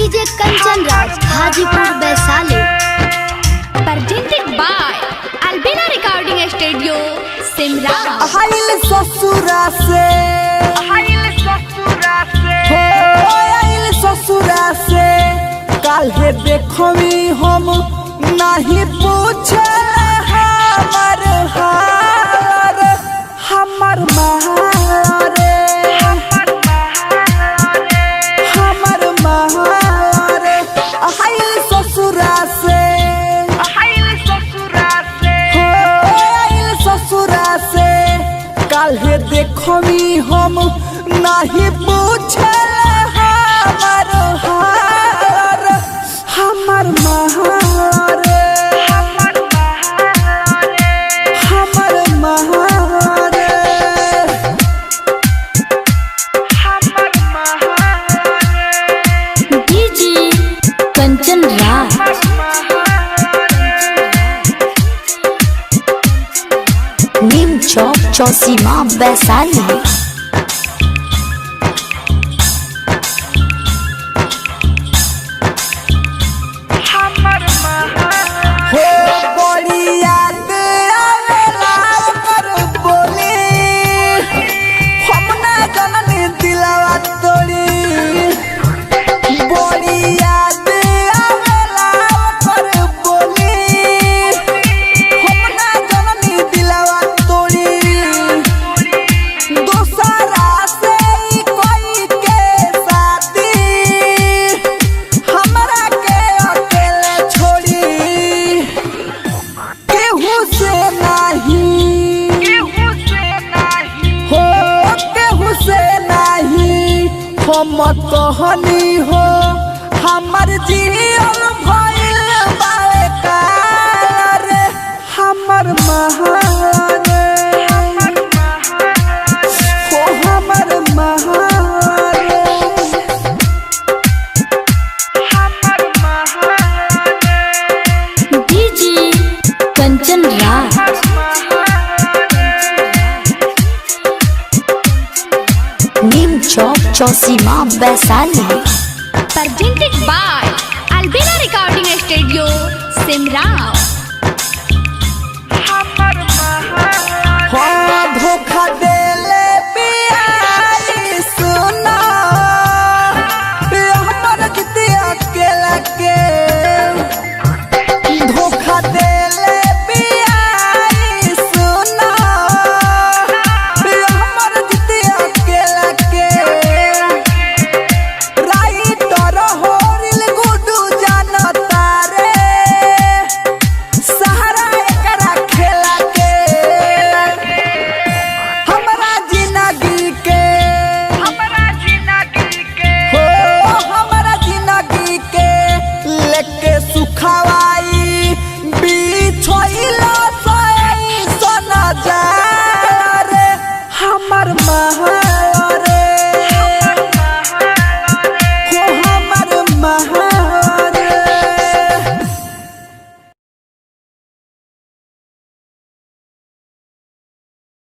DJ Kanchan Raj Hajipur Vaishali. presented by Albina Recording Studio, Simra। आइल ससुरा से हो आइल ससुरा से काल्हे देखमी हम नहीं पूछे हमर हार हमर महारे हमर महारे आइल ससुरा से हो आइल ससुरा से काल्हे देखमी हम नहीं पूछे हमर हार हमर महारे हमर महारे डीजे कंचन राज नीम चौक चौसीमा वैशाली। हो बड़ी याद आवेला ओकर बोली हम ना जननी दिलवा तोड़ी बड़ी याद आवेला ओकर बोली हम ना जननी दिलवा तोड़ी दोसरा से ई कोई के शादी हमरा के अकेले छोड़ी केहू से नहीं हो केहू से नहीं हम कहनी हो हमर जीवन भइल बेकार हमर महारे हो हमर महारे DJ Kanchan Raj Neem Chowk Chausima Vaishali. presented by Albina Recording Studio, Simra। हाँ धोखा देले बियाई सुना हमर जितिया के लगे धोखा देले बियाई सुना हमर जितिया के लगे राइटर होरिल गुडू जानता रे सहारा एकरा खेला के हमरा जिंदगी के हो हमरा जिंदगी के लेके सुखवाई बिछोइला सई सोना जा रे हमर महारे